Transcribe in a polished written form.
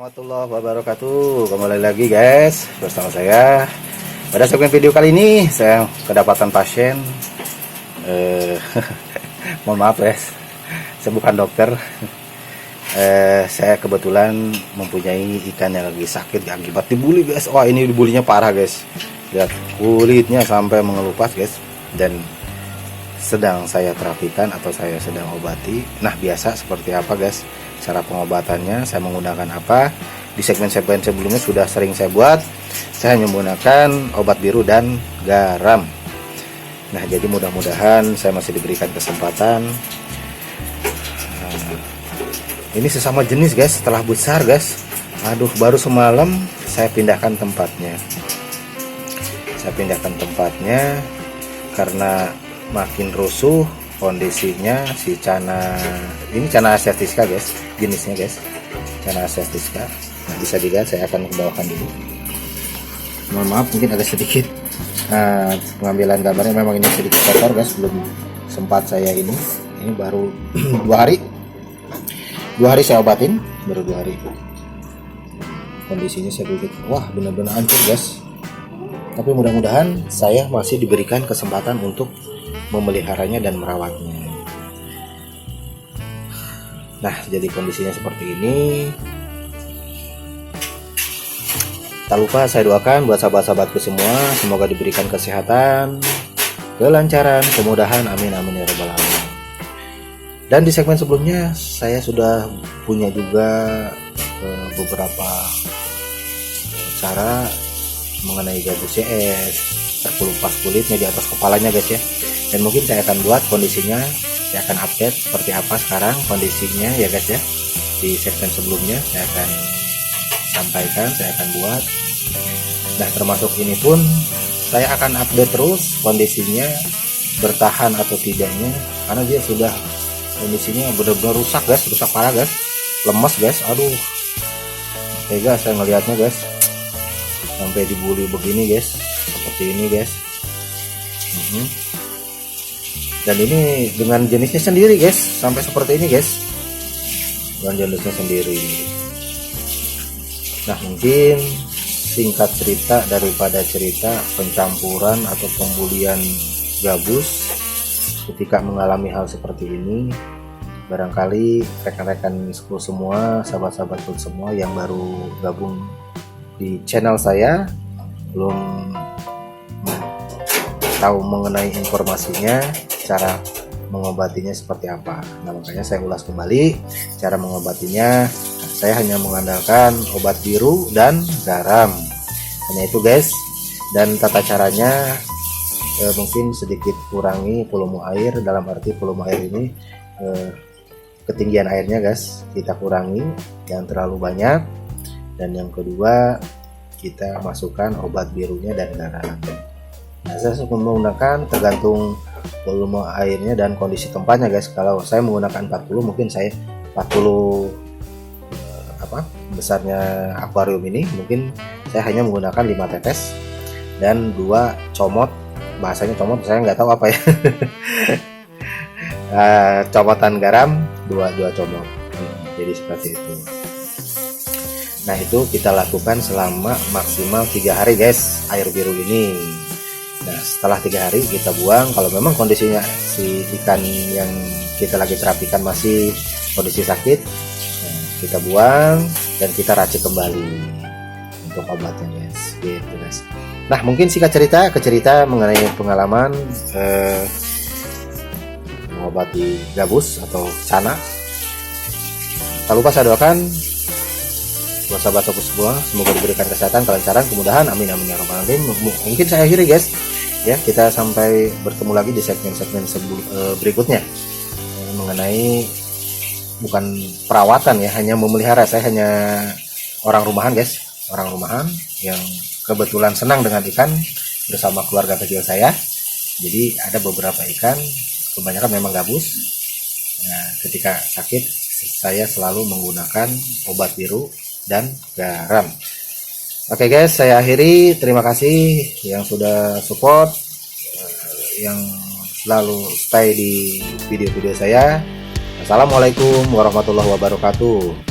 warahmatullahi wabarakatuh. Kembali lagi guys bersama saya. Pada segmen video kali ini saya kedapatan pasien. Mohon maaf guys, saya bukan dokter. Saya kebetulan mempunyai ikan yang lagi sakit akibat dibully guys. Wah, ini dibulinya parah guys. Lihat kulitnya sampai mengelupas guys. Dan sedang saya terapikan atau saya sedang obati. Nah, biasa seperti apa guys cara pengobatannya, saya menggunakan apa? Di segmen-segmen sebelumnya sudah sering saya buat. Saya hanya menggunakan obat biru dan garam. Nah, jadi mudah-mudahan saya masih diberikan kesempatan. Ini sesama jenis guys, setelah besar guys. Aduh, baru semalam saya pindahkan tempatnya. Saya pindahkan tempatnya karena makin rusuh kondisinya. Si Channa, ini Channa asiatica guys, jenisnya guys, Channa asiatica. Nah, bisa dilihat, saya akan bawakan dulu. Mohon maaf mungkin agak sedikit pengambilan gambarnya, memang ini sedikit kotor guys, belum sempat saya ini baru 2 hari saya obatin, baru 2 hari. Kondisinya saya pikir wah benar-benar hancur guys, tapi mudah-mudahan saya masih diberikan kesempatan untuk memeliharanya dan merawatnya. Nah, jadi kondisinya seperti ini. Tak lupa saya doakan buat sahabat-sahabatku semua, semoga diberikan kesehatan, kelancaran, kemudahan, amin amin ya rabbal alamin. Dan di segmen sebelumnya saya sudah punya juga beberapa cara mengenai gabus CS, terkelupas kulitnya di atas kepalanya guys ya. Dan mungkin saya akan buat kondisinya, saya akan update seperti apa sekarang kondisinya ya guys ya. Di segmen sebelumnya saya akan sampaikan, saya akan buat. Nah, termasuk ini pun saya akan update terus kondisinya bertahan atau tidaknya, karena dia sudah kondisinya benar-benar rusak guys, rusak parah guys, lemes guys. Aduh, tega saya ngelihatnya guys, sampai dibully begini guys, seperti ini guys. Dan ini dengan jenisnya sendiri guys, sampai seperti ini guys, dengan jenisnya sendiri. Nah, mungkin singkat cerita daripada cerita pencampuran atau pembulian gabus ketika mengalami hal seperti ini, barangkali rekan-rekan school semua, sahabat-sahabatku semua yang baru gabung di channel saya belum tahu mengenai informasinya, cara mengobatinya seperti apa. Nah, makanya saya ulas kembali cara mengobatinya. Saya hanya mengandalkan obat biru dan garam, hanya itu guys. Dan tata caranya mungkin sedikit kurangi volume air, dalam arti volume air ini ketinggian airnya guys kita kurangi, jangan terlalu banyak. Dan yang kedua, kita masukkan obat birunya dan garam. Nah, saya menggunakan tergantung volume airnya dan kondisi tempatnya guys. Kalau saya menggunakan 40, mungkin saya 40 besarnya akuarium ini, mungkin saya hanya menggunakan 5 tetes dan 2 comot. Bahasanya comot saya nggak tahu apa ya. Comotan garam 2 comot. Jadi seperti itu. Nah, itu kita lakukan selama maksimal 3 hari guys, air biru ini. Nah, setelah 3 hari kita buang. Kalau memang kondisinya si ikan yang kita lagi terapikan masih kondisi sakit, kita buang dan kita racik kembali untuk obatnya guys, gitu guys. Nah, mungkin singkat cerita mengenai pengalaman mengobati gabus atau Channa. Tak lupa saya doakan buat sahabat-sahabat semua, semoga diberikan kesehatan, kelancaran, kemudahan, amin amin ya rabbal alamin. Mungkin saya akhiri guys ya, kita sampai bertemu lagi di segmen-segmen berikutnya mengenai bukan perawatan ya, hanya memelihara. Saya hanya orang rumahan guys, orang rumahan yang kebetulan senang dengan ikan bersama keluarga kecil saya. Jadi ada beberapa ikan, kebanyakan memang gabus. Nah, ketika sakit saya selalu menggunakan obat biru dan garam. Oke guys, saya akhiri. Terima kasih yang sudah support, yang selalu stay di video-video saya. Assalamualaikum warahmatullahi wabarakatuh.